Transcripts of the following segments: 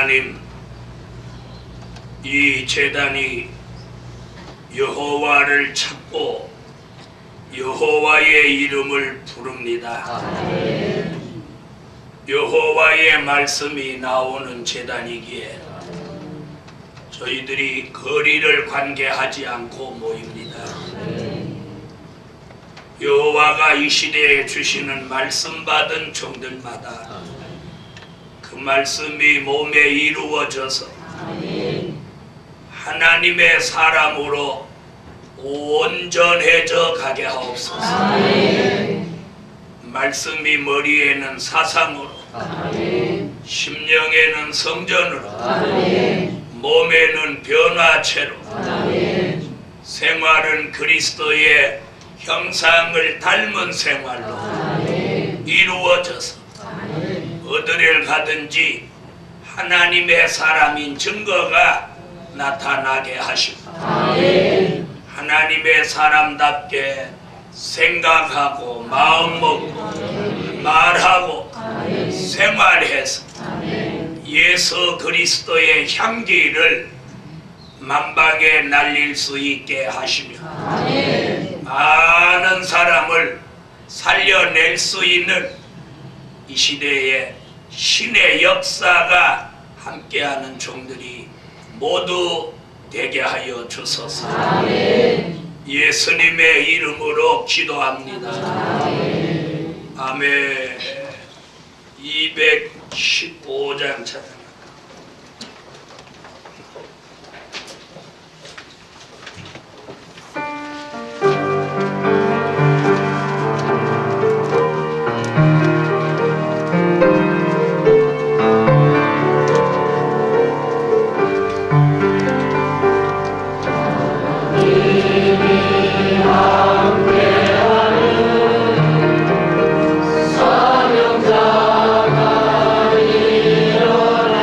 하나님, 이 제단이 여호와를 찾고 여호와의 이름을 부릅니다. 아멘. 여호와의 말씀이 나오는 제단이기에 저희들이 거리를 관계하지 않고 모입니다. 여호와가 이 시대에 주시는 말씀 받은 종들마다 그 말씀이 몸에 이루어져서 하나님의 사람으로 온전해져 가게 하옵소서. 말씀이 머리에는 사상으로, 심령에는 성전으로, 몸에는 변화체로, 생활은 그리스도의 형상을 닮은 생활로 이루어져서 어디를 가든지 하나님의 사람인 증거가 나타나게 하시고 하나님의 사람답게 생각하고 마음먹고 말하고 생활해서 예수 그리스도의 향기를 만방에 날릴 수 있게 하시며 많은 사람을 살려낼 수 있는 이 시대에 신의 역사가 함께하는 종들이 모두 되게 하여 주소서. 예수님의 이름으로 기도합니다. 아멘. 215장 찬양. 사명자가 일어나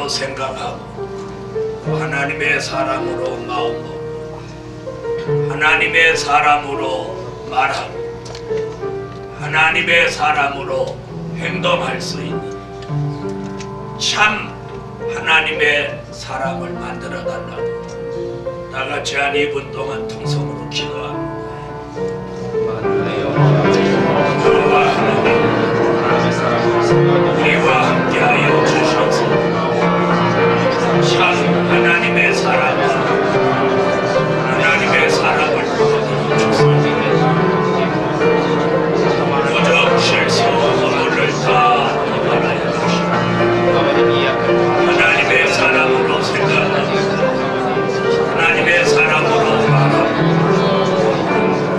마음으로 생각하고 하나님의 사람으로 마음 먹고 하나님의 사람으로 말하고 하나님의 사람으로 행동할 수 있는 참 하나님의 사람을 만들어 달라고 다같이 한 2분 동안 통성으로 기도합니다. 주와 하나님 우리와 함께하여 주셔서 참 하나님의 사람 하나님의 사람을 보여 주소서. 무적 실수 허물을 다 말하여 주시고 하나님의 사람으로 생각하고 하나님의 사람으로 말하고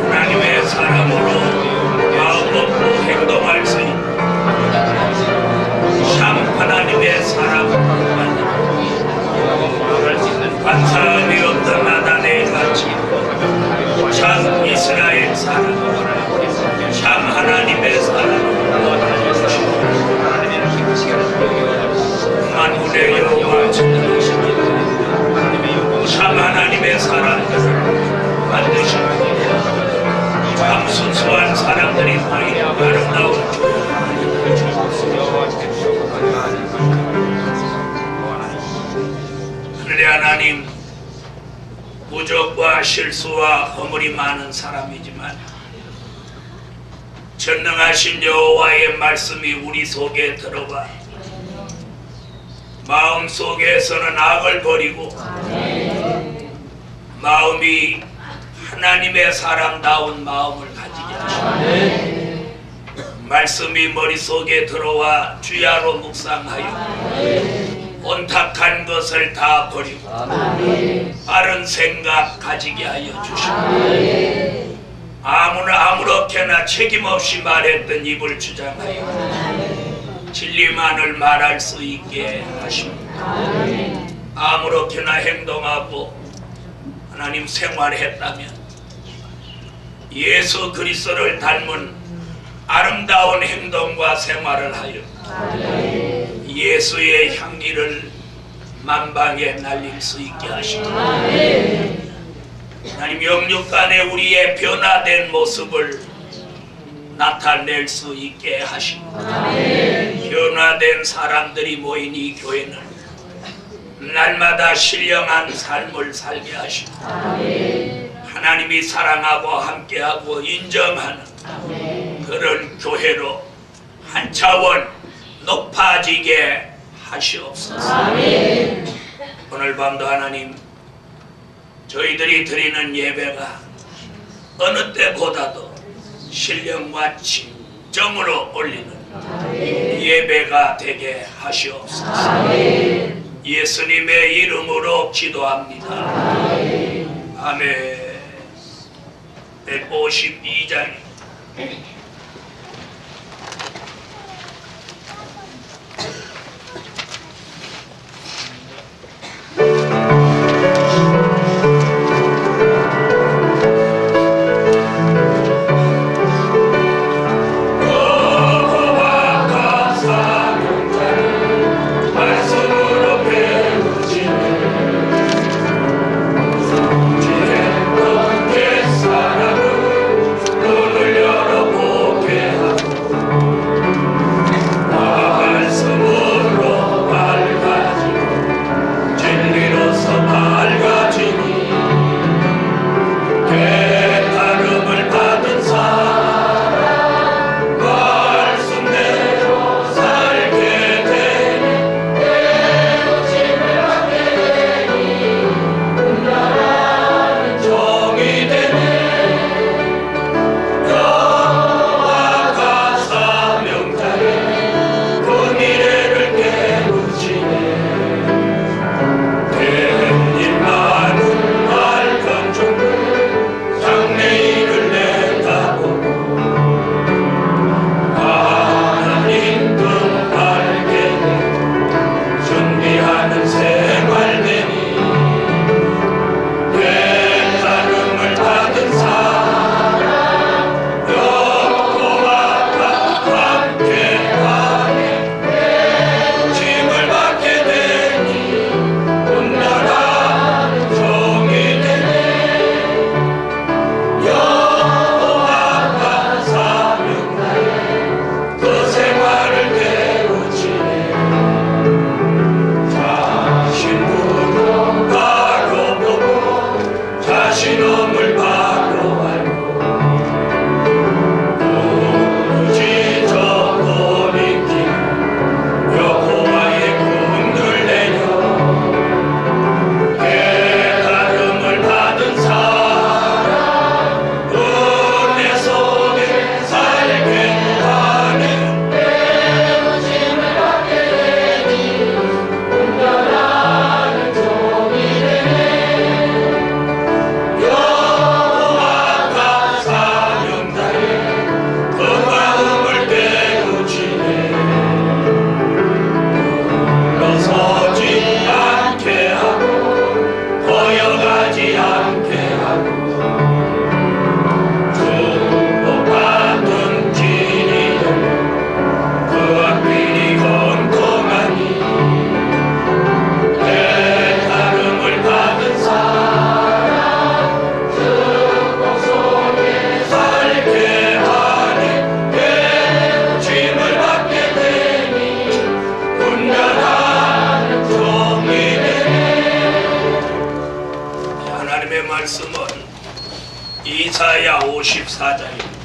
하나님의 사람으로 마음 먹고 행동할 수 있는 참 하나님의 사람을 만들어 반사함이 없던 나단의 같이 참 이스라엘 사람 참 하나님의 사람 만군의 여호와 참 하나님의 사람들을 만드시고 참 순수한 사람들이 모이는 아름다운 하늘의 하나님, 부족과 실수와 허물이 많은 사람이지만 전능하신 여호와의 말씀이 우리 속에 들어와 마음 속에서는 악을 버리고 마음이 하나님의 사람다운 마음을 가지게 하시고 말씀이 머릿속에 들어와 주야로 묵상하여 온탁한 것을 다 버리고 바른 생각 가지게 하여 주시고 아무나 아무렇게나 책임없이 말했던 입을 주장하여 진리만을 말할 수 있게 하십니다. 아무렇게나 행동하고 하나님 생활했다면 예수 그리스도를 닮은 아름다운 행동과 생활을 하여 예수의 향기를 만방에 날릴 수 있게 하시고 하나님 영육간에 우리의 변화된 모습을 나타낼 수 있게 하시고 변화된 사람들이 모인 이 교회는 날마다 신령한 삶을 살게 하시고 하나님이 사랑하고 함께하고 인정하는 그런 교회로 한 차원 높아지게 하시옵소서. 오늘 밤도 하나님 저희들이 드리는 예배가 어느 때보다도 신령과 진정으로 올리는 예배가 되게 하시옵소서. 예수님의 이름으로 기도합니다. 아멘. 152장 사람을 눈을 열어보 말씀은 이사야 54장입니다.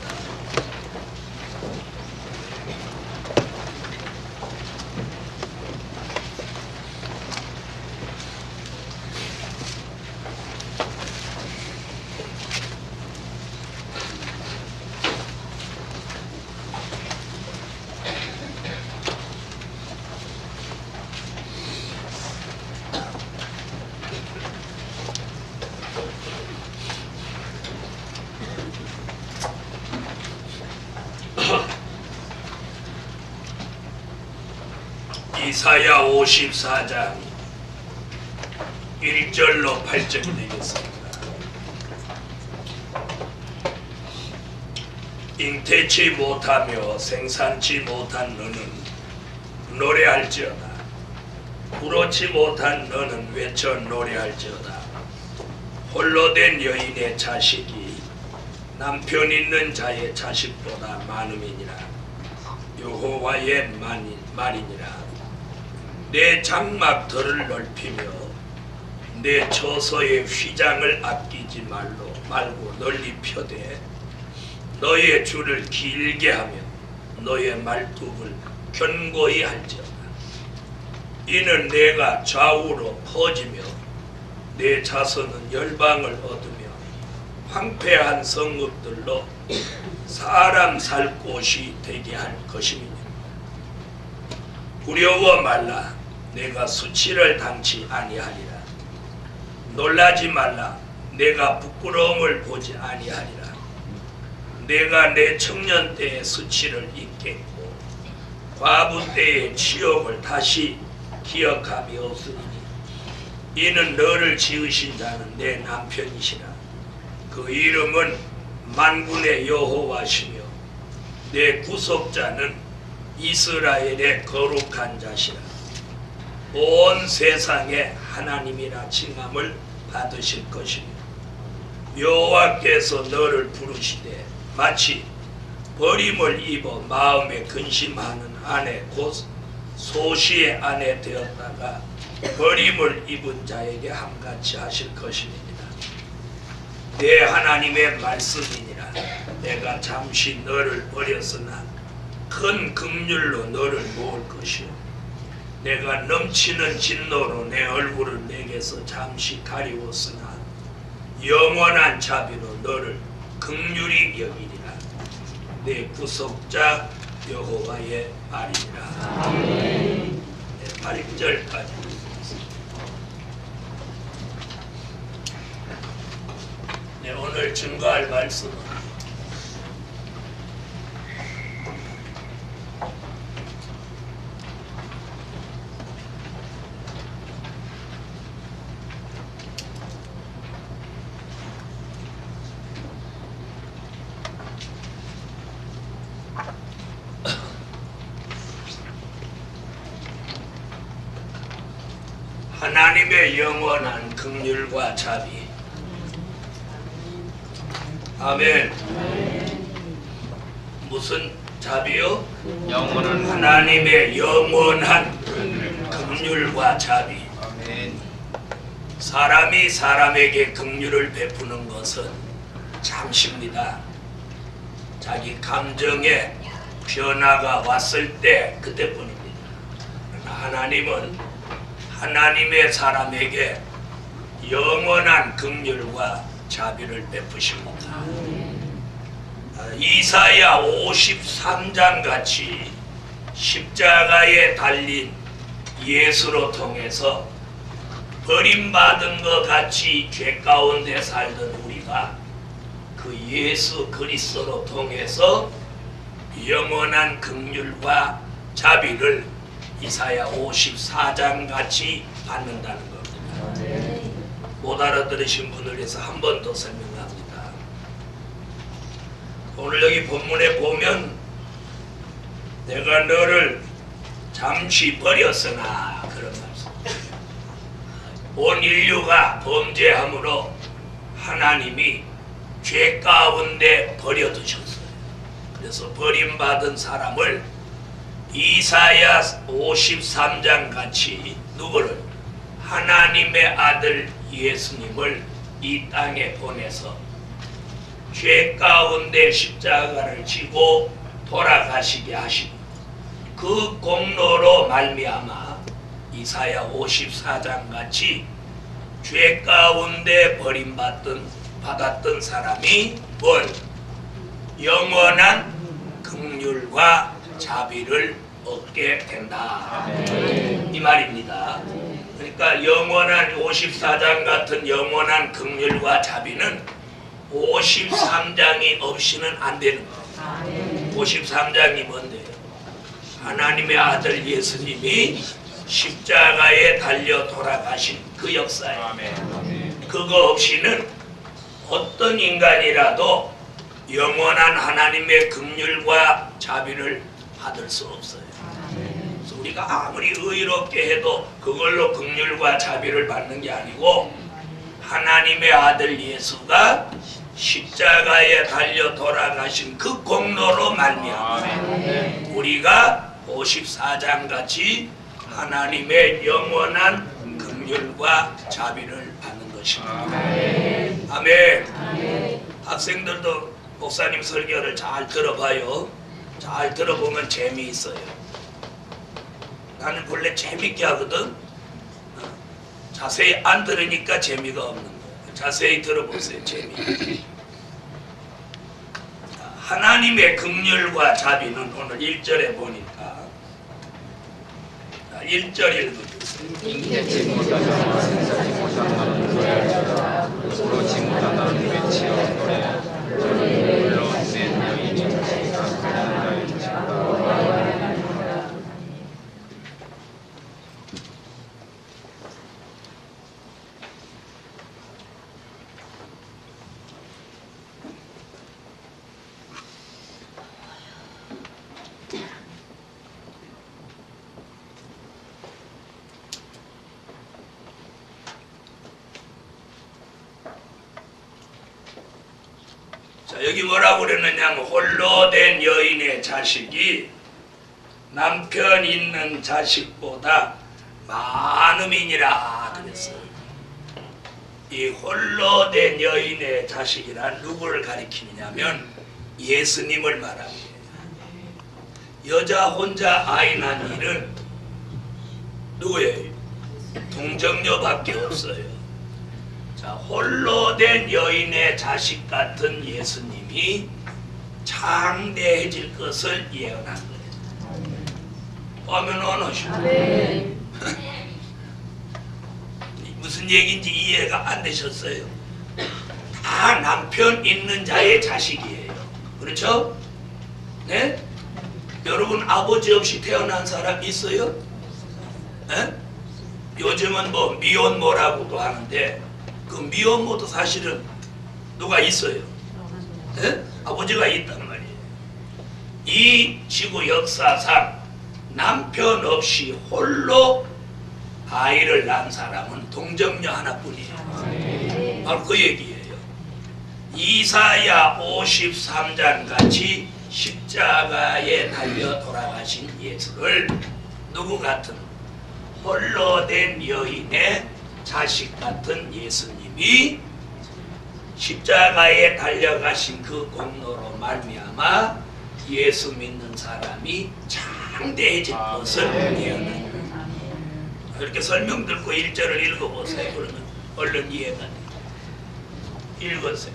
이사야 54장 1절로 8절이 되겠습니다. 잉태치 못하며 생산치 못한 너는 노래할지어다. 부르지 못한 너는 외쳐 노래할지어다. 홀로 된 여인의 자식이 남편 있는 자의 자식보다 많음이니라. 여호와의 말이니라. 내 장막들을 넓히며 내 처소의 휘장을 아끼지 말고 널리 펴되 너의 줄을 길게 하며 너의 말뚝을 견고히 할지어다. 이는 내가 좌우로 퍼지며 내 자손은 열방을 얻으며 황폐한 성읍들로 사람 살 곳이 되게 할 것임이니라. 두려워 말라. 내가 수치를 당치 아니하리라. 놀라지 말라. 내가 부끄러움을 보지 아니하리라. 내가 내 청년 때의 수치를 잊겠고 과부 때의 치욕을 다시 기억함이 없으니 이는 너를 지으신 자는 내 남편이시라. 그 이름은 만군의 여호와시며 내 구속자는 이스라엘의 거룩한 자시라. 온 세상에 하나님이라 칭함을 받으실 것이며 여호와께서 너를 부르시되 마치 버림을 입어 마음에 근심하는 아내 곧 소시의 아내 되었다가 버림을 입은 자에게 함같이 하실 것입니다. 내 하나님의 말씀이니라. 내가 잠시 너를 버렸으나 큰 긍휼로 너를 모을 것이요 내가 넘치는 진노로 내 얼굴을 내게서 잠시 가리웠으나 영원한 자비로 너를 긍휼히 여기리라. 내 구속자 여호와의 말이니라. 네, 8절까지 네, 오늘 증거할 말씀은 하나님의 영원한 긍휼과 자비. 아멘. 무슨 자비요? 영원한 하나님의 영원한 긍휼과 자비. 아멘. 사람이 사람에게 긍휼을 베푸는 것은 잠시입니다. 자기 감정에 변화가 왔을 때 그때뿐입니다. 하나님은 하나님의 사람에게 영원한 긍휼과 자비를 베푸십니다. 이사야 53장 같이 십자가에 달린 예수로 통해서 버림받은 것 같이 죄 가운데 살던 우리가 그 예수 그리스도로 통해서 영원한 긍휼과 자비를 이사야 54장 같이 받는다는 겁니다. 못 알아들으신 분을 위해서 한 번 더 설명합니다. 오늘 여기 본문에 보면 내가 너를 잠시 버렸으나 그런 말씀. 온 인류가 범죄함으로 하나님이 죄 가운데 버려두셨어요. 그래서 버림받은 사람을 이사야 53장 같이 누구를? 하나님의 아들 예수님을 이 땅에 보내서 죄 가운데 십자가를 지고 돌아가시게 하시고 그 공로로 말미암아 이사야 54장 같이 죄 가운데 버림받았던 사람이 뭘? 영원한 긍휼과 자비를 얻게 된다. 이 말입니다. 그러니까 영원한 54장 같은 영원한 긍휼과 자비는 53장이 없이는 안 되는 거예요. 53장이 뭔데요? 하나님의 아들 예수님이 십자가에 달려 돌아가신 그 역사예요. 그거 없이는 어떤 인간이라도 영원한 하나님의 긍휼과 자비를 받을 수 없어요. 그래서 우리가 아무리 의롭게 해도 그걸로 긍휼과 자비를 받는 게 아니고 하나님의 아들 예수가 십자가에 달려 돌아가신 그 공로로 말미암아 우리가 54장 같이 하나님의 영원한 긍휼과 자비를 받는 것입니다. 아멘. 학생들도 목사님 설교를 잘 들어봐요. 잘 들어보면 재미있어요. 나는 원래 재밌게 하거든. 자세히 안 들으니까 재미가 없는 거예요. 자세히 들어보세요. 재미. 하나님의 긍휼과 자비는 오늘 1절에 보니까 1절 읽어주세요. 인격지 못하다만 생사지 못한다는 노래할지라 그렇지 못한다는 외치어 노래하라 물론 내 너희 자식과 그냥 자일지라. 자, 여기 뭐라고 그랬느냐면 홀로 된 여인의 자식이 남편 있는 자식보다 많음이니라 그랬어요. 이 홀로 된 여인의 자식이란 누구를 가리키느냐면 예수님을 말합니다. 여자 혼자 아이 낳은 일은 누구예요? 동정녀밖에 없어요. 자, 홀로 된 여인의 자식 같은 예수님이 장대해질 것을 예언한 거예요. 보면 어느시고 무슨 얘기인지 이해가 안 되셨어요? 다 남편 있는 자의 자식이에요. 그렇죠? 네? 여러분 아버지 없이 태어난 사람 있어요? 네? 요즘은 뭐 미혼모라고도 하는데 그 미혼모도 사실은 누가 있어요? 네? 아버지가 있단 말이에요. 이 지구 역사상 남편 없이 홀로 아이를 낳은 사람은 동정녀 하나뿐이에요. 바로 그 얘기예요. 이사야 53장 같이 십자가에 달려 돌아가신 예수를 누구 같은 홀로 된 여인의 자식 같은 예수님이 십자가에 달려가신 그 공로로 말미암아 예수 믿는 사람이 장대해질 것을 예언한 거예요. 이렇게 설명 듣고 1절을 읽어보세요. 그러면 얼른 이해가 돼요. 읽으세요.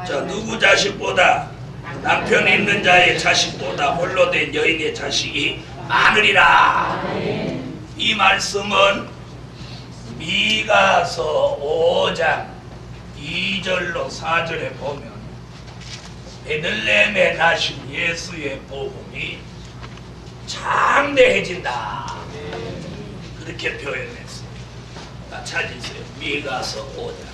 자, 누구 자식보다 남편 있는 자의 자식보다 홀로 된 여인의 자식이 많으리라. 이 말씀은 미가서 5장 2절로 4절에 보면 베들레헴에 나신 예수의 복음이 장대해진다. 그렇게 표현했어요. 자, 찾으세요. 미가서 5장.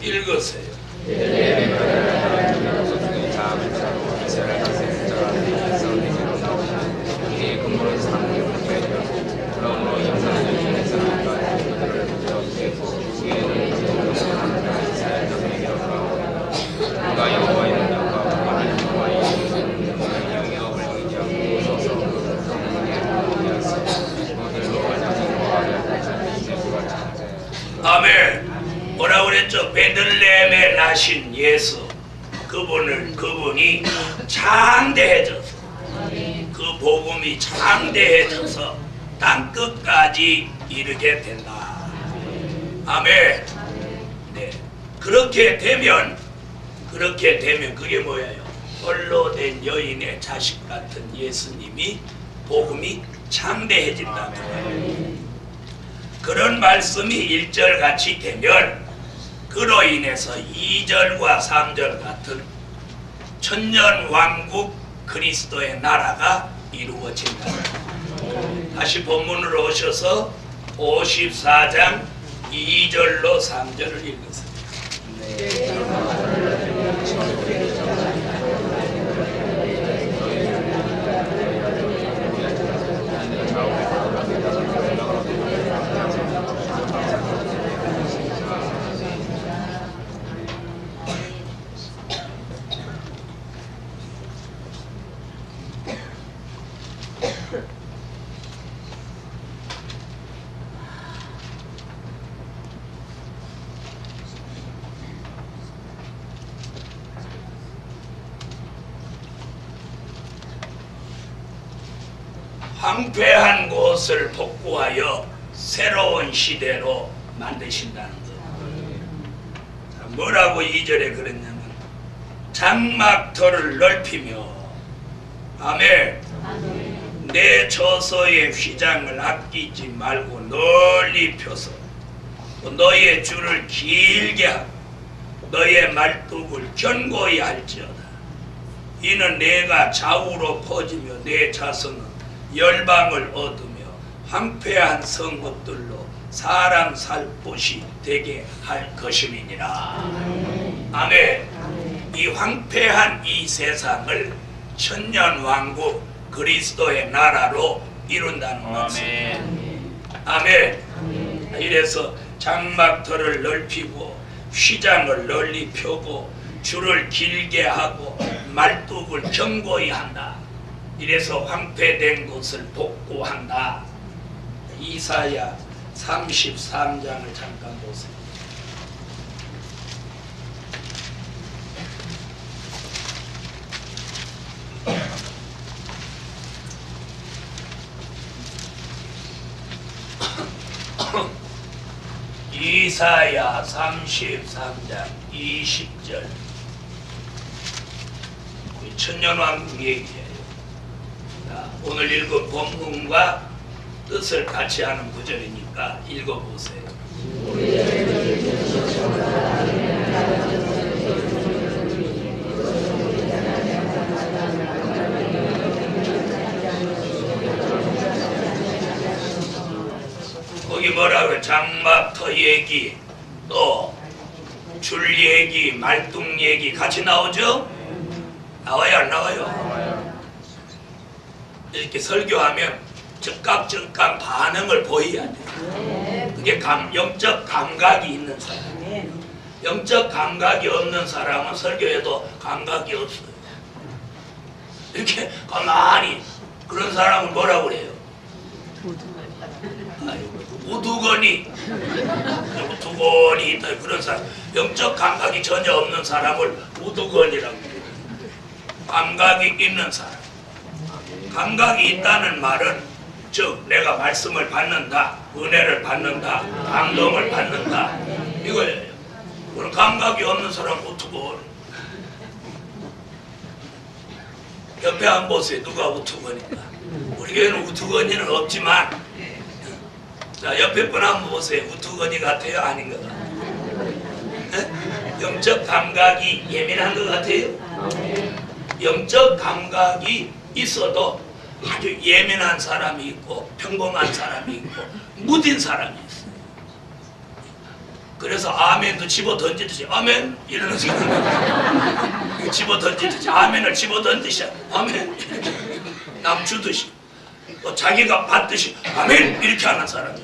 읽으세요. 자로 이스라엘 다스리는 자가 되면서 내게로 나오시니 그의 근본은 상륙되며 그러므로 영상을 중에서니까 그들을 부드럽고 후에는 그들을 이스라엘 자손에게로 돌아오고 그가 여호와의 능력과 그가 여호와의 영역을 의지하고 서서 그들에게 보호하였으며 그들로 하나님과 아들 예수가 창세. 아멘. 뭐라 그랬죠? 베들레헴에 나신 예수, 그분이 장대해져서, 그 복음이 장대해져서 땅 끝까지 이르게 된다. 아멘. 네. 그렇게 되면 그게 뭐예요? 홀로 된 여인의 자식 같은 예수님이 복음이 장대해진다는 거예요. 그런 말씀이 1절 같이 되면 그로 인해서 2절과 3절 같은 천년왕국 그리스도의 나라가 이루어진다. 다시 본문으로 오셔서 54장 2절로 3절을 읽으세요. 황폐한 곳을 복구하여 새로운 시대로 만드신다는 것. 뭐라고 2절에 그랬냐면 장막터를 넓히며 아멘. 내 저서의 휘장을 아끼지 말고 널리 펴서 너의 줄을 길게 하고 너의 말뚝을 견고히 할지어다. 이는 내가 좌우로 퍼지며 내 자손은 열방을 얻으며 황폐한 성읍들로 사람 살 곳이 되게 할 것임이니라. 아멘. 이 황폐한 이 세상을 천년왕국 그리스도의 나라로 이룬다는 말씀. 아멘. 이래서 장막터를 넓히고 휘장을 널리 펴고 줄을 길게 하고 말뚝을 견고히 한다. 이래서 황폐된 것을 복구한다. 이사야 33장을 잠깐 보세요. 이사야 33장 20절. 천년왕국 얘기예요. 자, 오늘 읽은 본문과 뜻을 같이 하는 구절이니까 읽어보세요. 거기 뭐라고요? 장막터 얘기, 또 줄 얘기, 말뚝 얘기 같이 나오죠? 나와요, 안 나와요? 이렇게 설교하면 즉각 반응을 보여야 돼요. 그게 영적 감각이 있는 사람. 영적 감각이 없는 사람은 설교해도 감각이 없어요. 이렇게 가만히 그런 사람을 뭐라고 그래요? 우두거니 있다. 그런 사람, 영적 감각이 전혀 없는 사람을 우두거니라고 해요. 감각이 있는 사람. 감각이 있다는 말은 즉 내가 말씀을 받는다, 은혜를 받는다, 감동을 받는다, 이거예요. 그런 감각이 없는 사람은 우두거니. 옆에 한번 보세요. 누가 우두거니까. 우리 교회는 우두거니는 없지만, 자, 옆에 분 한번 보세요. 우두거니 같아요? 아닌 것 같아요? 영적 감각이 예민한 것 같아요? 영적 감각이 있어도 아주 예민한 사람이 있고 평범한 사람이 있고 무딘 사람이 있어요. 그래서 아멘도 집어 던지듯이 아멘 이러는 사람 집어 던지듯이 아멘을 집어 던지시 아멘 이렇게 남 주듯이 또 자기가 받듯이 아멘 이렇게 하는 사람이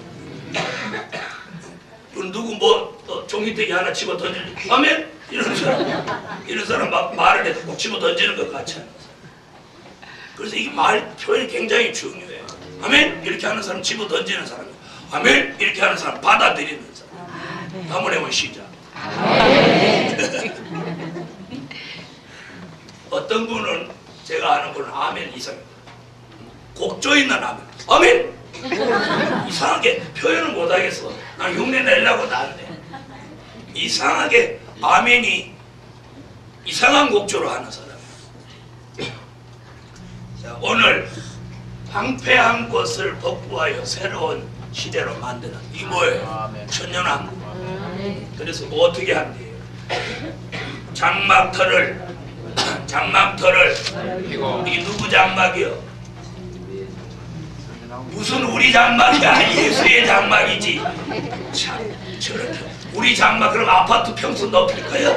누구 뭐 종이대기 하나 집어 던지듯이 아멘 이런 사람 막 말을 해도 꼭 집어 던지는 것 같이 하는 사람. 그래서 이 말 표현이 굉장히 중요해요. 아멘 이렇게 하는 사람 집어 던지는 사람, 아멘 이렇게 하는 사람 받아들이는 사람. 한번 해보면 시작. 어떤 분은 제가 아는 분은 아멘 이상 곡조 있는 아멘 이상하게 표현을 못하겠어. 난 흉내 내려고 나는데 이상하게 아멘이 이상한 곡조로 하는 사람이에요. 자, 오늘 황폐한 것을 복구하여 새로운 시대로 만드는 이 뭐예요? 천년왕국. 그래서 뭐 어떻게 한대요? 장막터를 이게 누구 장막이요? 무슨 우리 장막이야? 예수의 장막이지. 참 저렇게 우리 장막 그럼 아파트 평수 높일 거야?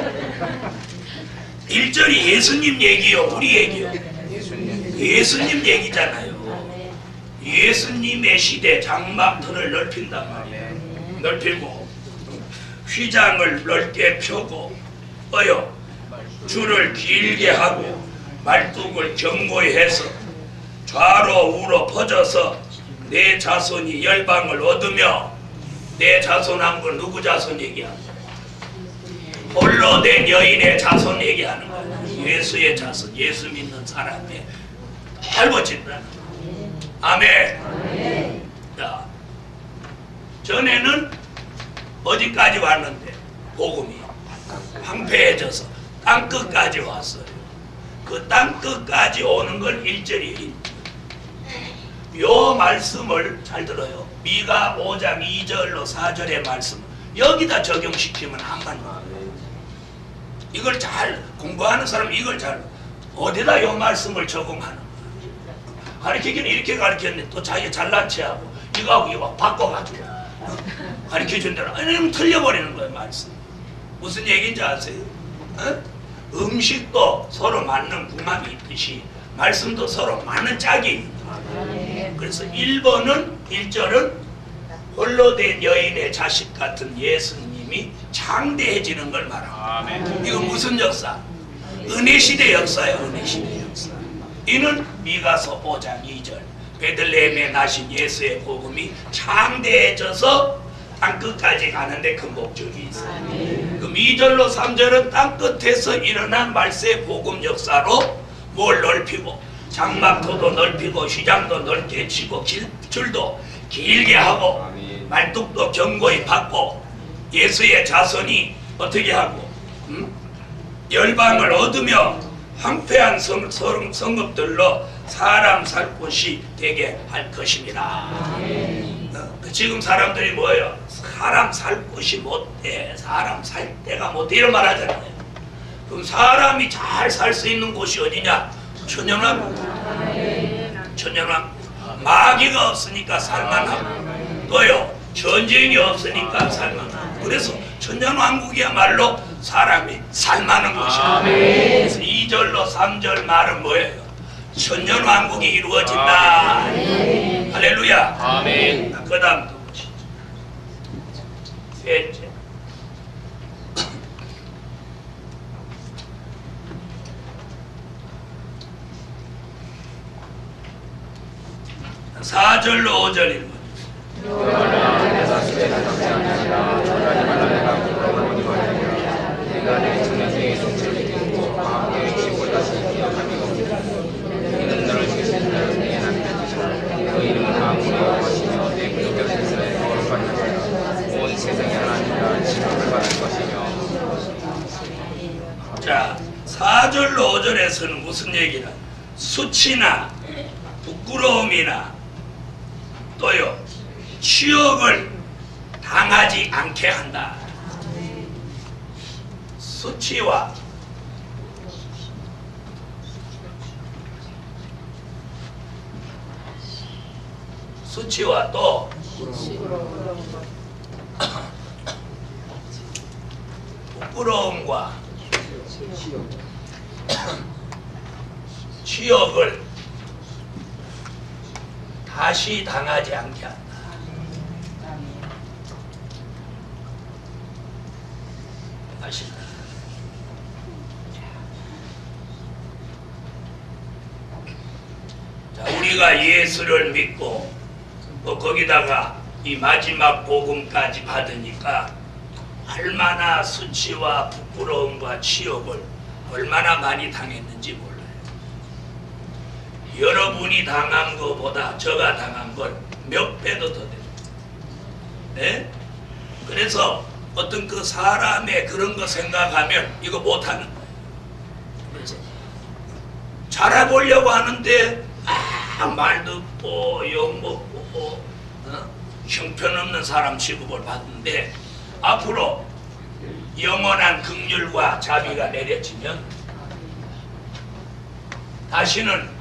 1절이 예수님 얘기요, 우리 얘기요? 예수님 얘기잖아요. 예수님의 시대 장막터를 넓힌단 말이에요. 넓히고 휘장을 넓게 펴고 줄을 길게 하고 말뚝을 견고히 해서 좌로 우로 퍼져서 내 자손이 열방을 얻으며 내 자손한 건 누구 자손 얘기야? 홀로 된 여인의 자손 얘기하는 거야. 예수의 자손, 예수 믿는 사람의 할아버지다. 아멘. 자, 전에는 어디까지 왔는데 복음이 황폐해져서 땅끝까지 왔어요. 그 땅끝까지 오는 걸 1절이에요. 요 말씀을 잘 들어요. 미가 5장 2절로 4절의 말씀 여기다 적용시키면 한 말이에요. 이걸 잘 공부하는 사람은 이걸 잘 어디다 요 말씀을 적용하는 거야. 가르치기는 이렇게 가르쳤는데 또 자기 잘난 체하고 이거하고 이거 바꿔가지고 가르쳐준 대로 아니면 틀려버리는 거예요. 말씀 무슨 얘기인지 아세요? 음식도 서로 맞는 궁합이 있듯이 말씀도 서로 맞는 짝이 있는 거예요. 그래서 1절은 홀로 된 여인의 자식 같은 예수님이 창대해지는 걸 말합니다. 이건 무슨 역사? 은혜시대 역사예요. 은혜시대 역사. 이는 미가서 5장 2절 베들레헴에 나신 예수의 복음이 창대해져서 땅끝까지 가는데 그 목적이 있어요. 그럼 2절로 3절은 땅끝에서 일어난 말세의 복음 역사로 뭘 넓히고 장막터도 넓히고 휘장도 넓게 치고 줄도 길게 하고 말뚝도 견고히 받고 예수의 자손이 어떻게 하고 열방을 얻으며 황폐한 성읍들로 사람 살 곳이 되게 할 것입니다. 지금 사람들이 뭐예요? 사람 살 곳이 못돼, 사람 살 데가 못돼 이런 말 하잖아요. 그럼 사람이 잘 살 수 있는 곳이 어디냐? 천년왕국. 마귀가 없으니까 살만하고 또요 전쟁이 없으니까 살만하고 그래서 천년왕국이야말로 사람이 살만한 곳이에요. 그래서 2절로 3절 말은 뭐예요? 천년왕국이 이루어진다. 할렐루야. 아멘. 그 다음 또 보시죠. 셋째. (4절로 5절) 읽어주세요. 자, 4절로 5절에서는 무슨 얘기냐? 수치나 부끄러움이나 또요 치욕을 당하지 않게 한다. 수치와 부끄러움과 치욕을 다시 당하지 않게 한다. 다시. 자, 우리가 예수를 믿고 거기다가 이 마지막 복음까지 받으니까 얼마나 수치와 부끄러움과 치욕을 얼마나 많이 당했는지 몰라요. 여러분이 당한 것보다 제가 당한 건 몇 배도 더 됩니다. 네? 그래서 어떤 그 사람의 그런 거 생각하면 이거 못하는 거예요. 그래서 잘해보려고 하는데 말 듣고 욕먹고 형편없는 사람 취급을 받는데 앞으로 영원한 긍휼과 자비가 내려지면 다시는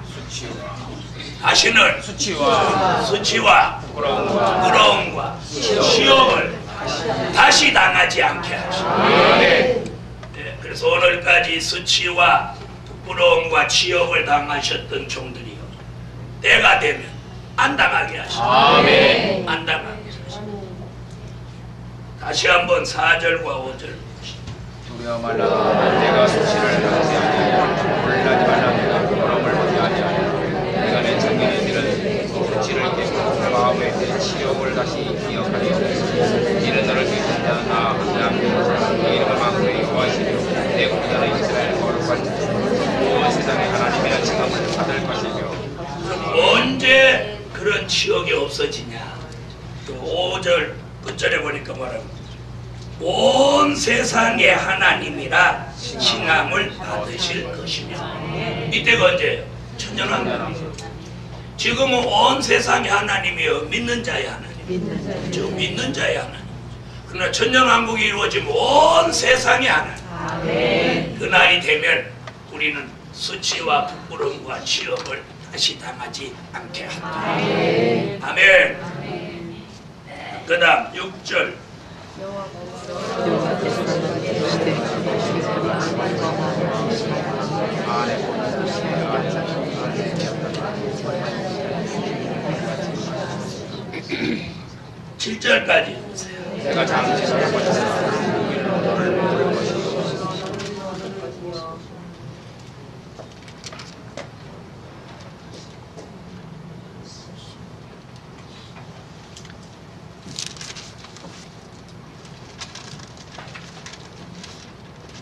수치와 부끄러움과 치욕을 다시 당하지 않게 하시고 네, 그래서 오늘까지 수치와 부끄러움과 치욕을 당하셨던 종들이요 때가 되면 안 당하게 하시고 안 당하게 하시고 다시 한번 4절과 5절 두려워 말라 내가 수치를 당하지 아니하여 놀라지 말라 내가 부끄러움을 받지 아니하여 내가 내 청년의 일은 수치를 깨고 마음의 내 치욕을 다시 기억하리라 이는 너를 계신다 나 하나님 그 이름을 만국에 여호와시며 내 구주자는 이스라엘 거룩한 온 세상의 하나님의 칭함을 받을 것이며 언제 그런 치욕이 없어지냐? 또 5절 끝절에 보니까 뭐라고? 온 세상의 하나님이라 칭함을 받으실 것이며 이때가 언제예요? 천년왕국. 지금은 온 세상의 하나님이요 믿는 자의 하나님. 저 믿는 자의 하나님. 그러나 천년왕국이 이루어지면 온 세상의 하나님. 그날이 되면 우리는 수치와 부끄러움과 치욕을 다시 당하지 않게 한다. 아멘. 그 다음 6절 칠절까지 내가 잠시 살아버렸으나 너를 모를 것이요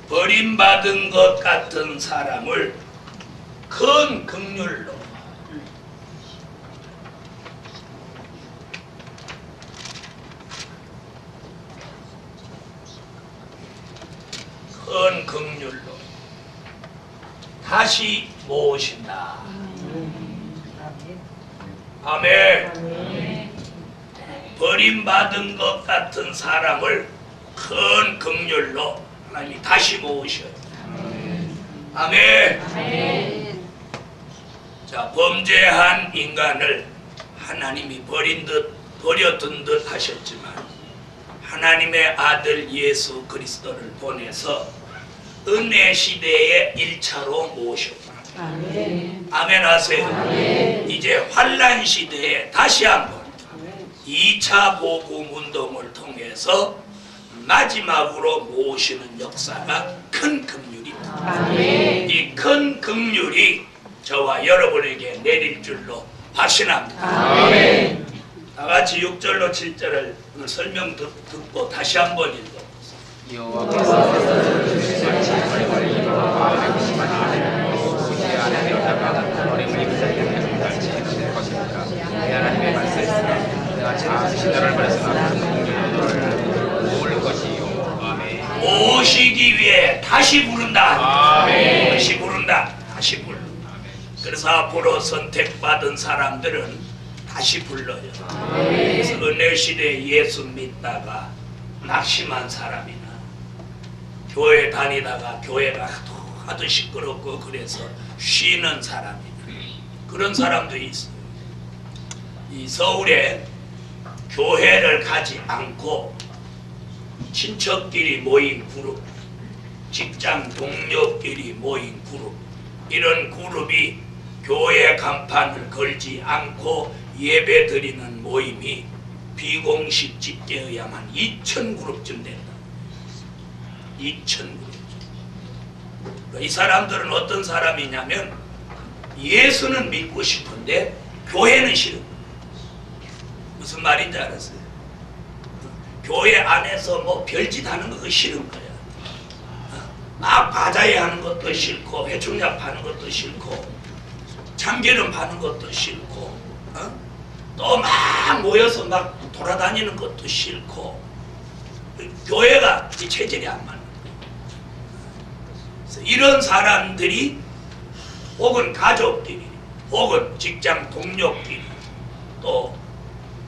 버림받은 것 같은 사람을 큰 긍휼로 큰 긍휼로 다시 모으신다. 아멘. 버림받은 것 같은 사람을 큰 긍휼로 하나님이 다시 모으셔요. 아멘. 자, 범죄한 인간을 하나님이 버려둔 듯 하셨지만 하나님의 아들 예수 그리스도를 보내서 은혜 시대에 1차로 모으셨다. 아멘 하세요. 아멘. 이제 환난 시대에 다시 한번 2차 복음 운동을 통해서 마지막으로 모으시는 역사가 큰 긍휼입니다. 이 큰 긍휼이 저와 여러분에게 내릴 줄로 확신합니다. 아멘. 다 같이 6절로 7절을 오늘 설명 듣고 다시 한번 읽어보세요. 여호와께서 마치 어린아이가 마음에 무심한 아내를 부지 안에 내다가 어림을 입은 자에게 달지 될 것입니다. 내 하나님의 말씀이시라 내가 잠시 너를 버렸으나 큰 긍휼로 너를 모을 것이요. 아멘. 모시기 위해 다시 부른다. 아멘. 다시 부른다. 다시 불러. 그래서 앞으로 선택받은 사람들은 다시 불러요. 그래서 은혜 시대에 예수 믿다가 낙심한 사람이나 교회 다니다가 교회가 하도 시끄럽고 그래서 쉬는 사람이나 그런 사람도 있어요. 이 서울에 교회를 가지 않고 친척끼리 모인 그룹 직장 동료끼리 모인 그룹, 이런 그룹이 교회 간판을 걸지 않고 예배 드리는 모임이 비공식 집계에 의하면 2,000그룹쯤 된다. 2,000그룹. 이 사람들은 어떤 사람이냐면 예수는 믿고 싶은데 교회는 싫어. 무슨 말인지 알았어요? 교회 안에서 뭐 별짓 하는 거 싫은 거야. 막 바자회 하는 것도 싫고, 회중약 파는 것도 싫고, 참기름 파는 것도 싫고, 또 막 모여서 막 돌아다니는 것도 싫고, 교회가 이 체질이 안 맞는 거야. 이런 사람들이 혹은 가족끼리, 혹은 직장 동료끼리, 또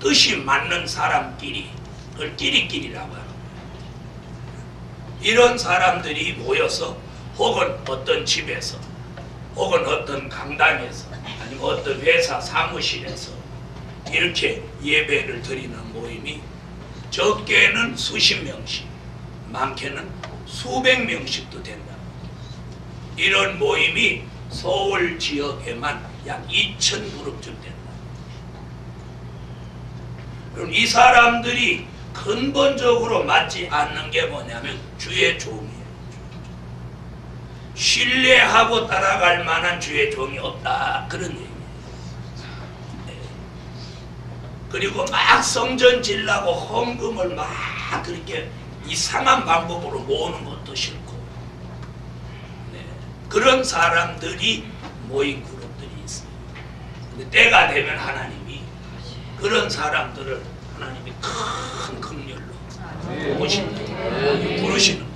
뜻이 맞는 사람끼리, 그걸 끼리끼리라고 합니다. 이런 사람들이 모여서 혹은 어떤 집에서, 혹은 어떤 강당에서, 아니면 어떤 회사 사무실에서 이렇게 예배를 드리는 모임이 적게는 수십 명씩, 많게는 수백 명씩도 된다. 이런 모임이 서울 지역에만 약 2,000그룹쯤 된다. 그럼 이 사람들이 근본적으로 맞지 않는 게 뭐냐면 주의 종이에요. 신뢰하고 따라갈 만한 주의 종이 없다, 그런 얘기예요. 네. 그리고 막 성전 질라고 헌금을 막 그렇게 이상한 방법으로 모으는 것도 싫고, 네. 그런 사람들이 모인 그룹들이 있어요. 근데 때가 되면 하나님이 그런 사람들을 하나님이 큰 긍휼로 오신다, 부르시는 거예요.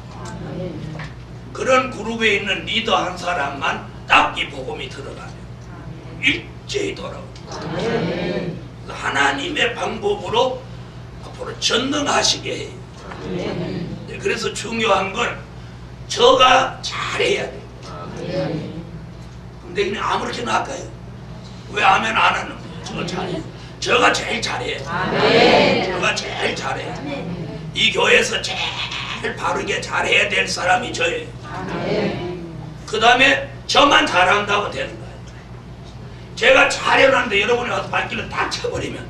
그런 그룹에 있는 리더 한 사람만 딱 이 복음이 들어가면 일제히 돌아옵니다. 하나님의 방법으로 앞으로 전능하시게 해요. 네, 그래서 중요한 건 저가 잘해야 돼요. 근데 그냥 아무렇게나 할까요? 왜 아멘 안 하는 거예요? 저가 잘해요. 저가 제일 잘해요. 저가 제일 잘해요. 이 교회에서 제일 바르게 잘해야 될 사람이 저예요. 그 다음에 저만 잘한다고 되는 거예요. 제가 잘해놨는데 여러분이 와서 발길을 딱 쳐버리면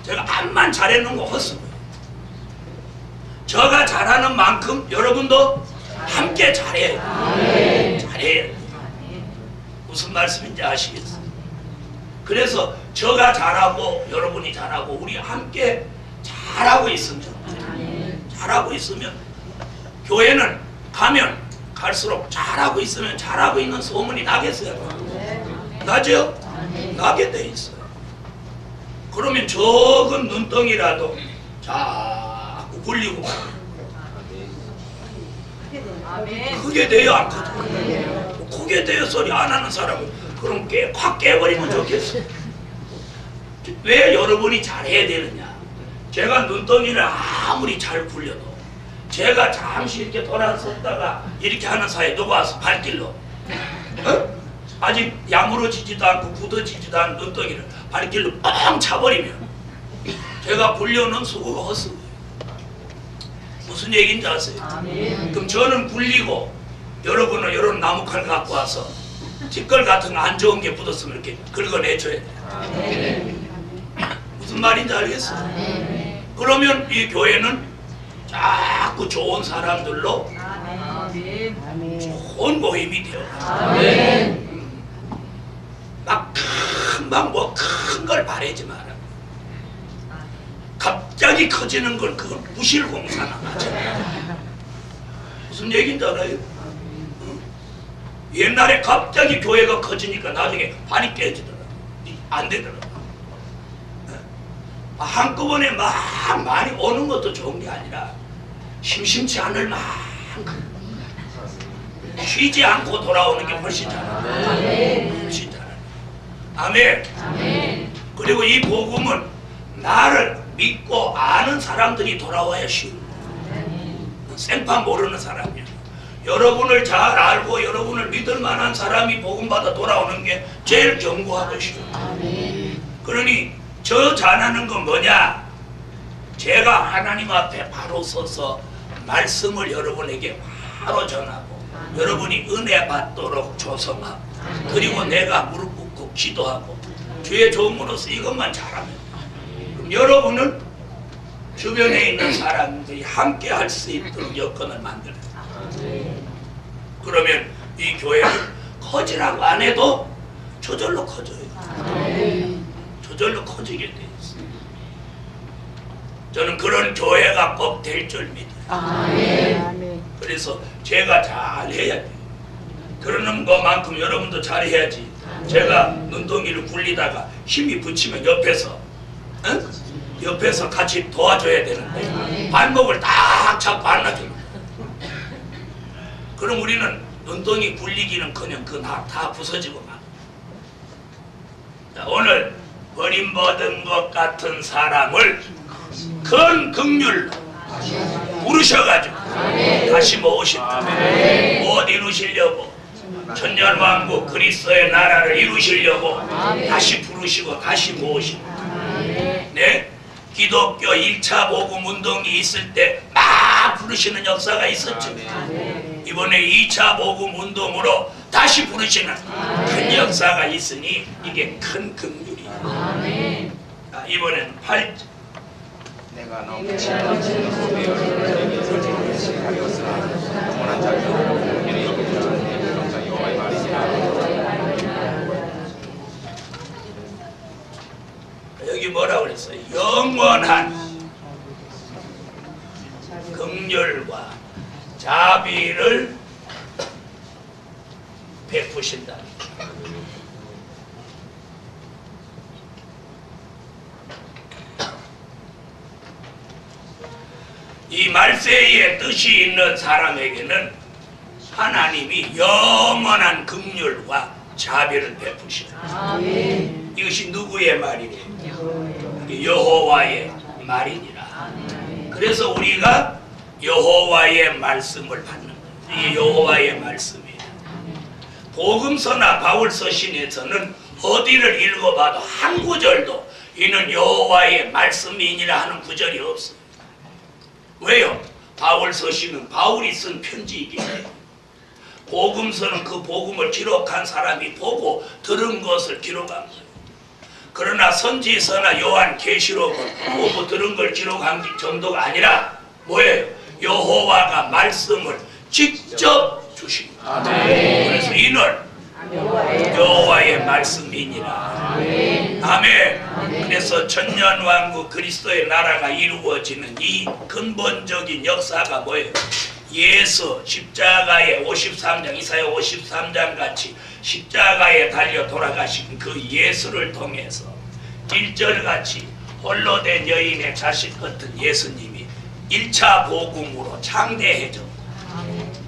제가 암만 잘해놓은 거 헛수고요. 저가 잘하는 만큼 여러분도 함께 잘해요. 잘해요. 무슨 말씀인지 아시겠어요? 그래서 저가 잘하고 여러분이 잘하고 우리 함께 잘하고 있으면 교회는 가면 갈수록 잘하고 있으면 잘하고 있는 소문이 나겠어요? 나죠? 나게 돼 있어요. 그러면 적은 눈덩이라도 자꾸 굴리고 크게 돼요, 안 크죠? 크게 돼요 소리 안 하는 사람은 그럼 확 깨버리면 좋겠어. 왜 여러분이 잘해야 되느냐? 제가 눈덩이를 아무리 잘 굴려도 제가 잠시 이렇게 돌아섰다가 이렇게 하는 사이에 누가 와서 발길로 아직 야무러지지도 않고 굳어지지도 않은 눈덩이를 발길로 뻥 차버리면 제가 굴려놓은 수고가 헛수고예요. 무슨 얘기인지 아세요? 그럼 저는 굴리고 여러분은 이런 나무칼 갖고 와서 뒷걸 같은 거 안 좋은 게 묻었으면 이렇게 긁어내줘야 돼요. 무슨 말인지 알겠어요? 그러면 이 교회는 자꾸 좋은 사람들로 좋은 모임이 되어요. 막 금방 뭐 큰 걸 바라지 마라. 갑자기 커지는 걸 그건 부실공사나 마찬가지야. 무슨 얘기인지 알아요? 옛날에 갑자기 교회가 커지니까 나중에 반이 깨지더라. 안 되더라. 한꺼번에 막 많이 오는 것도 좋은 게 아니라 심심치 않을 만큼 쉬지 않고 돌아오는 게 훨씬 잘하네. 훨씬 잘하네. 아멘. 그리고 이 복음은 나를 믿고 아는 사람들이 돌아와야 쉬운 거야. 생판 모르는 사람이야. 여러분을 잘 알고 여러분을 믿을 만한 사람이 복음받아 돌아오는 게 제일 견고하고 쉬워. 그러니 저 잘하는 건 뭐냐? 제가 하나님 앞에 바로 서서 말씀을 여러분에게 바로 전하고 여러분이 은혜 받도록 조성하고 그리고 내가 무릎 꿇고 기도하고 주의 종으로서 이것만 잘하면 그럼 여러분은 주변에 있는 사람들이 함께 할 수 있도록 여건을 만들어요. 그러면 이 교회는 커지라고 안 해도 저절로 커져요. 저절로 커지게 돼 있어요. 저는 그런 교회가 꼭 될 줄 믿어요. 그래서 제가 잘해야 돼요. 그러는 것만큼 여러분도 잘해야지. 제가 눈덩이를 굴리다가 힘이 붙이면 옆에서 옆에서 같이 도와줘야 되는데 발목을 딱 잡고 안아주는 거예요. 그럼 우리는 눈덩이 굴리기는커녕 그 다 부서지고 막. 자, 오늘 버림받은 것 같은 사람을 큰 긍휼로 부르셔가지고 다시 모으신다. 무엇 이루시려고? 천년왕국 그리스도의 나라를 이루시려고 다시 부르시고 다시 모으신다. 네? 기독교 1차 복음 운동이 있을 때 막 부르시는 역사가 있었죠. 이번에 2차 복음 운동으로 다시 부르시는 큰 역사가 있으니 이게 큰 긍휼이에요. 이번에는 8절. 내가 너무 친한 후배여 설정같이 하였으나 영원한 자기는 공연히 여기라 내 불명자 여호와의 말이니라. 여기 뭐라고 그랬어요? 영원한 긍휼과 자비를 베푸신다. 이 말세의 뜻이 있는 사람에게는 하나님이 영원한 긍휼과 자비를 베푸신다. 이것이 누구의 말이래요? 여호와의 말이니라. 그래서 우리가 여호와의 말씀을 받는 거예요. 이게 여호와의 말씀이에요. 복음서나 바울서신에서는 어디를 읽어봐도 한 구절도 이는 여호와의 말씀이니라 하는 구절이 없어요. 왜요? 바울서신은 바울이 쓴 편지이기 때문에. 복음서는 그 복음을 기록한 사람이 보고 들은 것을 기록한 거예요. 그러나 선지서나 요한계시록은 보고 들은 걸 기록한 정도가 아니라 뭐예요? 여호와가 말씀을 직접 주신 거예요. 그래서 이는 여호와의 말씀이니라. 아멘. 그래서 천년왕국 그리스도의 나라가 이루어지는 이 근본적인 역사가 뭐예요? 예수 십자가의 53장 이사야 53장 같이 십자가에 달려 돌아가신 그 예수를 통해서 1절같이 홀로 된 여인의 자식 같은 예수님이 1차 복음으로 창대해졌고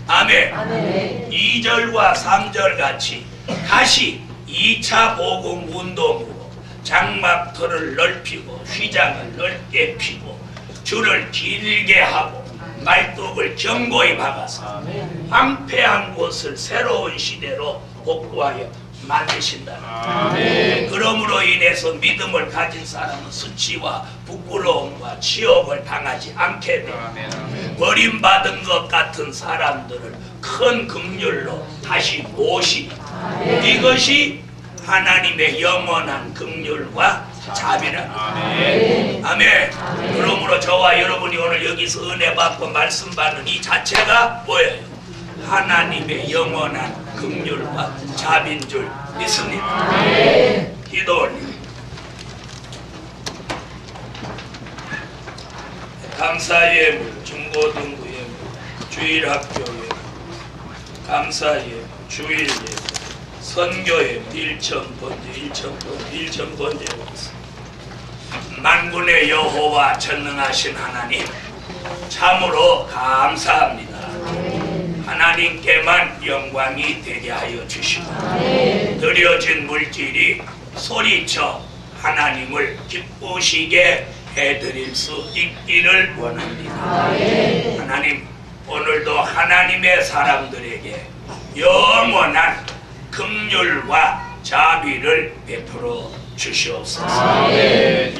아멘. 2절과 3절같이 다시 2차 복음 운동으로 장막터를 넓히고 휘장을 넓게 피고 줄을 길게 하고 말뚝을 견고히 박아서 황폐한 곳을 새로운 시대로 복구하여 만드신다. 그러므로 인해서 믿음을 가진 사람은 수치와 부끄러움과 치욕을 당하지 않게 돼. 버림받은 것 같은 사람들을 큰 긍휼로 다시 모시. 이것이 하나님의 영원한 긍휼과 자비라는 거예요. 아멘. 그러므로 저와 여러분이 오늘 여기서 은혜 받고 말씀 받는 이 자체가 뭐예요? 하나님의 영원한 긍휼과 자비인 줄 믿습니다. 기도 올립니다. 감사의 중고등부 예물, 주일학교 예물, 감사 예물, 주일 예물, 선교 예물, 일천번제 만군의 여호와 전능하신 하나님 참으로 감사합니다. 하나님께만 영광이 되게 하여 주시고 드려진 물질이 소리쳐 하나님을 기쁘시게 해드릴 수 있기를 원합니다. 하나님 오늘도 하나님의 사람들에게 영원한 긍휼과 자비를 베풀어 주시옵소서.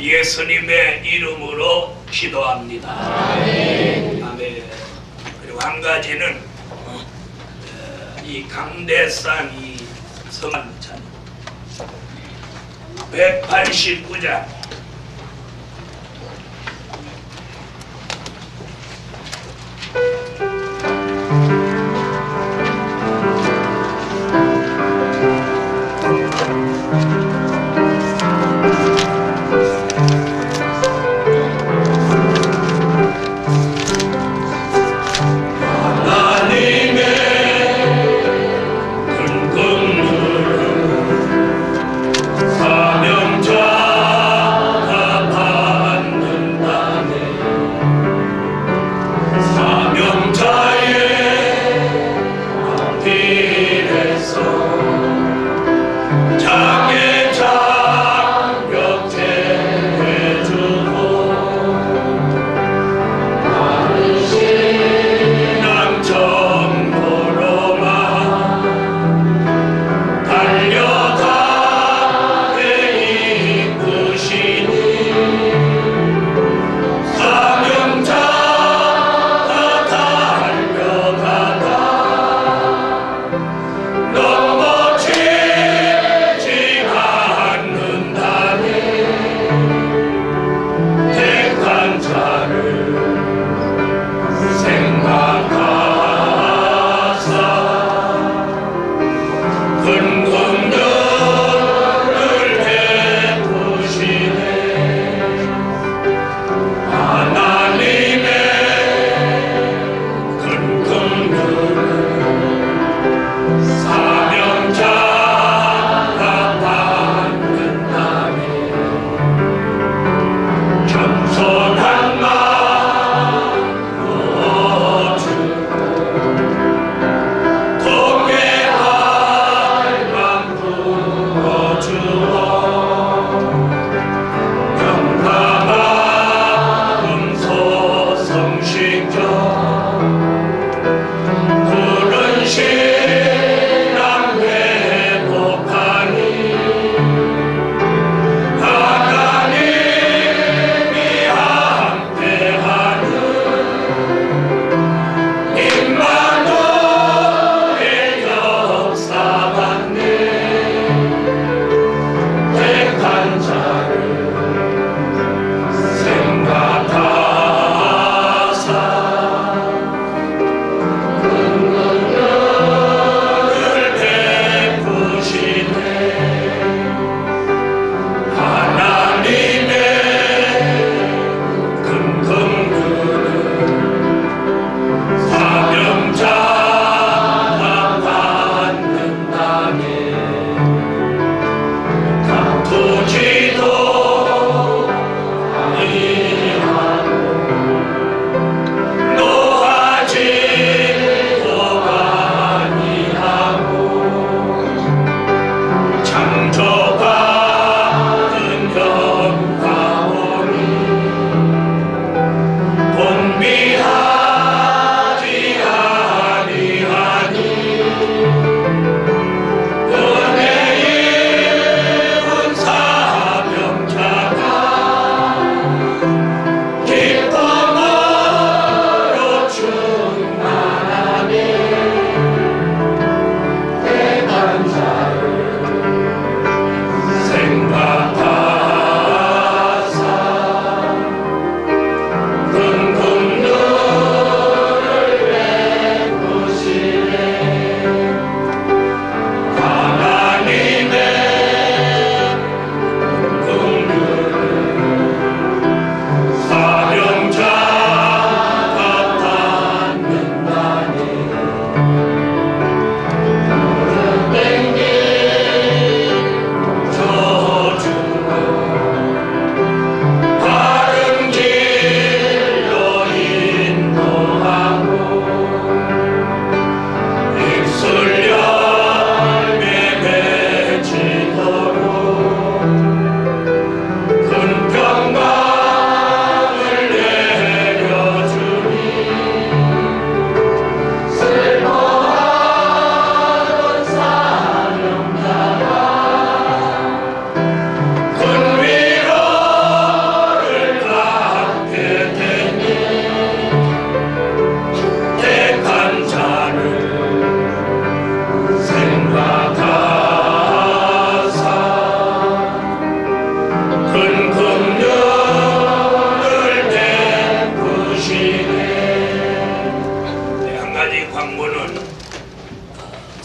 예수님의 이름으로 기도합니다. 아멘. 그리고 한 가지는 이 강대상이 성찬 189장 사명자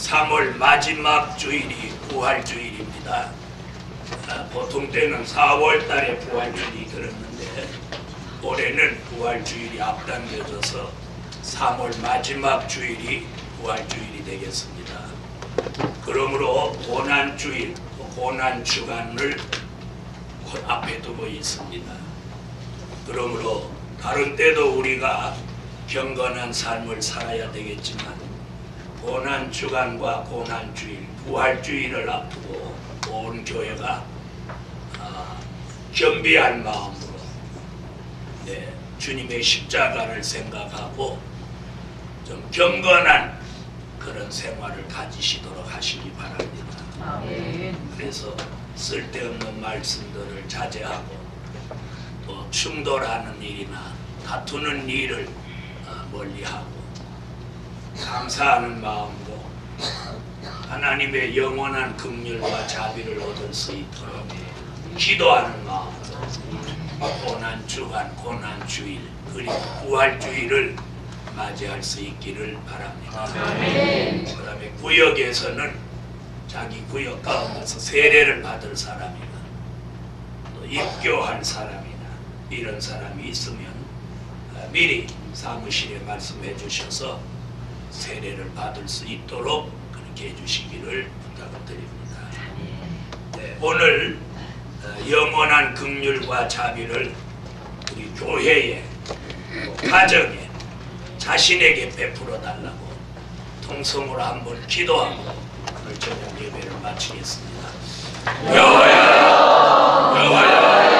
3월 마지막 주일이 부활주일입니다. 보통 때는 4월 달에 부활주일이 들었는데 올해는 부활주일이 앞당겨져서 3월 마지막 주일이 부활주일이 되겠습니다. 그러므로 고난주일, 고난주간을 앞에 두고 있습니다. 그러므로 다른 때도 우리가 경건한 삶을 살아야 되겠지만 고난주간과 고난주일, 부활주일을 앞두고 온 교회가 겸비할 마음으로 주님의 십자가를 생각하고 좀 경건한 그런 생활을 가지시도록 하시기 바랍니다. 그래서 쓸데없는 말씀들을 자제하고 또 충돌하는 일이나 다투는 일을 멀리하고 감사하는 마음으로 하나님의 영원한 긍휼과 자비를 얻을 수 있도록 기도하는 마음으로 고난주간, 고난주일 그리고 부활주일을 맞이할 수 있기를 바랍니다. 그 다음에 구역에서는 자기 구역 가운데서 세례를 받을 사람이나 또 입교할 사람이나 이런 사람이 있으면 미리 사무실에 말씀해 주셔서 세례를 받을 수 있도록 그렇게 해주시기를 부탁드립니다. 오늘 영원한 긍휼과 자비를 우리 교회에, 가정에, 자신에게 베풀어 달라고 통성으로 한번 기도하고 오늘 저녁 예배를 마치겠습니다. 여호와야, 여호와야.